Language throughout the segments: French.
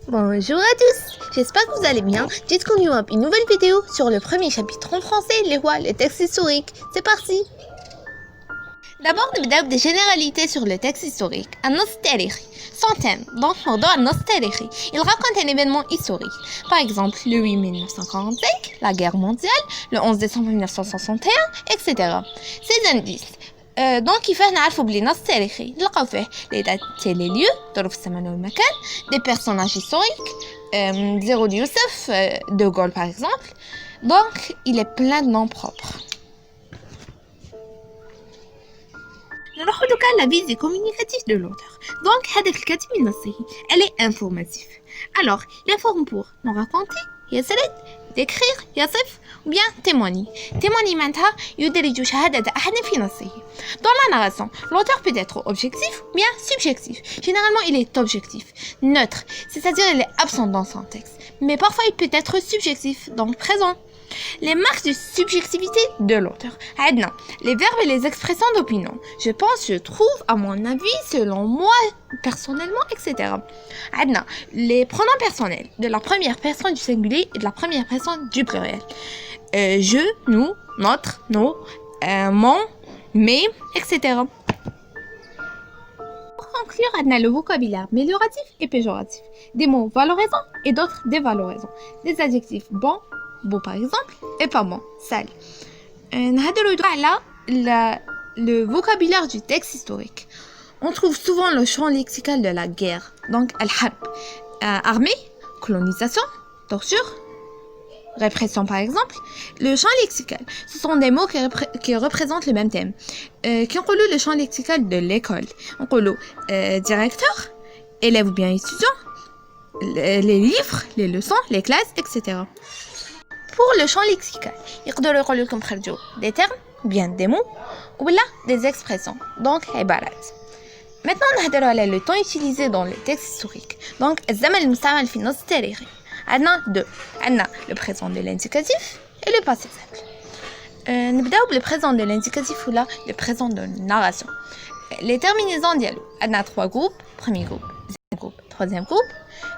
Bonjour à tous, j'espère que vous allez bien. Dites qu'on y a une nouvelle vidéo sur le premier chapitre en français, les rois, les textes historiques. C'est parti. D'abord, نبدأ des généralités sur le texte historique. النص التاريخي. Son thème, donc موضوع النص التاريخي. Il raconte un événement historique. Par exemple, le 8 mai 1945, la guerre mondiale, le 11 décembre 1961, etc. Ces indices. دونك كيفاه نعرفوا بلي نص تاريخي نلقاو فيه لي دات تي لي ليو ظروف الزمان والمكان دي بيرسوناج هيستوريك زيرو يوسف de Gaulle par exemple. Donc il est plein de noms propres. نروحو دوكا la visée communicative de l'auteur. Donc هدف الكاتب من نصه elle est informative. Alors il informe pour nous raconter يسرد d'écrire يصف ou bien témoigner. Témoigner معناتها يدرج شهادة أحد في نصه. Dans la narration, l'auteur peut être objectif ou bien subjectif. Généralement, il est objectif, neutre, c'est-à-dire il est absent dans son texte. Mais parfois, il peut être subjectif, donc présent. Les marques de subjectivité de l'auteur. عندنا les verbes et les expressions d'opinion. Je pense, je trouve, à mon avis, selon moi, personnellement, etc. عندنا les pronoms personnels de la première personne du singulier et de la première personne du pluriel. Je, nous, notre, nos, mon, mais, etc. Pour conclure, on a le vocabulaire amélioratif et péjoratif. Des mots valorisants et d'autres dévalorisants. Des adjectifs bons, beau par exemple, et pas bon, sale. Le vocabulaire du texte historique. On trouve souvent le champ lexical de la guerre. Donc, al-harb, armée, colonisation, torture, répression par exemple. Le champ lexical, ce sont des mots qui représentent le même thème. Qui ont le champ lexical de l'école. On le directeur, élève ou bien étudiant, les livres, les leçons, les classes, etc. Pour le champ lexical, يقدروا يقولوا لكم خرجوا des termes, bien des mots, ou là des expressions, donc عبارات. Maintenant, نهضروا على le temps utilisé dans les textes historiques. Donc, الزمن المستعمل في النص التاريخي. عندنا deux. عندنا le présent de l'indicatif et le passé simple. نبداو le présent de l'indicatif ou là le présent de narration. Les terminaisons ديالو. عندنا trois groupes. Premier groupe, deuxième groupe, troisième groupe.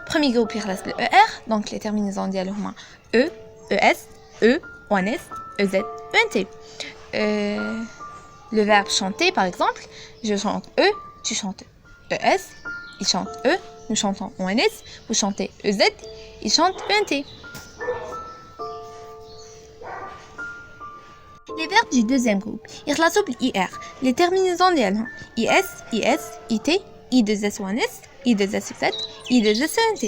Premier groupe يخلص le ER. Donc, les terminaisons ديالو هما E, ES, E, ONS, EZ, ENT. Le verbe chanter par exemple. Je chante E, tu chantes ES, il chante E, nous chantons ONS, vous chantez EZ, il chante ENT. Les verbes du deuxième groupe, يخلصوا بالIR. Les terminaisons ديالهم IS, IS, IT, I2S ONS, I2S EZ, I2S ENT.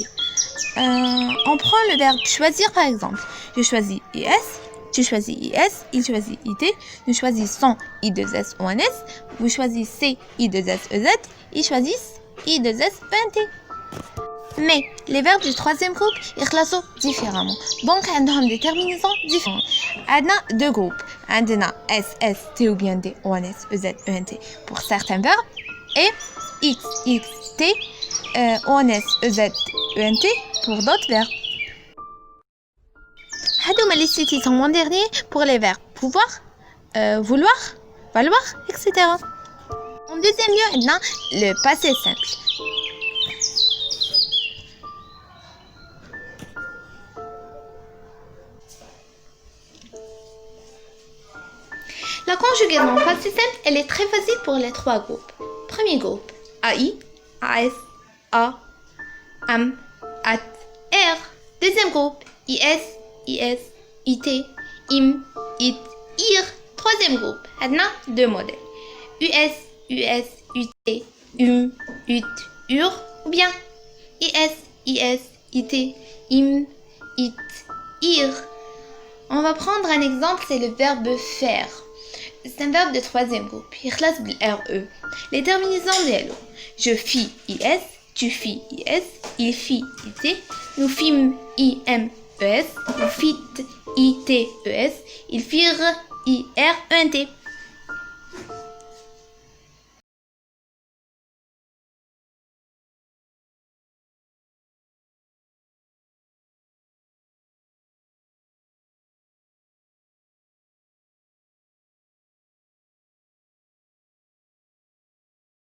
On prend le verbe choisir par exemple. Je choisis IS, tu choisis IS, il choisit IT, nous choisissons I2S ONS, vous choisissez I2S EZ, ils choisissent I2S ENT. Mais les verbes du troisième groupe, ils classent différemment. Donc, on a des terminaisons différentes. On a deux groupes. On a S, S, T ou bien D, ONS, EZ, ENT pour certains verbes. Et X, X, T, ONS, EZ, ENT pour d'autres verbes. هادوما les cités sont mon dernier pour les verbes pouvoir, vouloir, valoir, etc. En deuxième lieu, on a le passé simple. La conjugaison passé simple, elle est très facile pour les trois groupes. Premier groupe, AI, AS, A, AM, AT, R. Deuxième groupe, IS, IS, IT, IM, IT, IR. Troisième groupe, on a deux modèles. US, US, UT, UM, UT, UR ou bien IS, IS, IT, IM, IT, IR. On va prendre un exemple, c'est le verbe faire. C'est un verbe de troisième groupe. Il classe RE. Les terminaisons d'elle. Je fis IS, tu fis IS, il fit IT, nous fîmes IM ES, vous fîtes ITES, ils firent IRENT.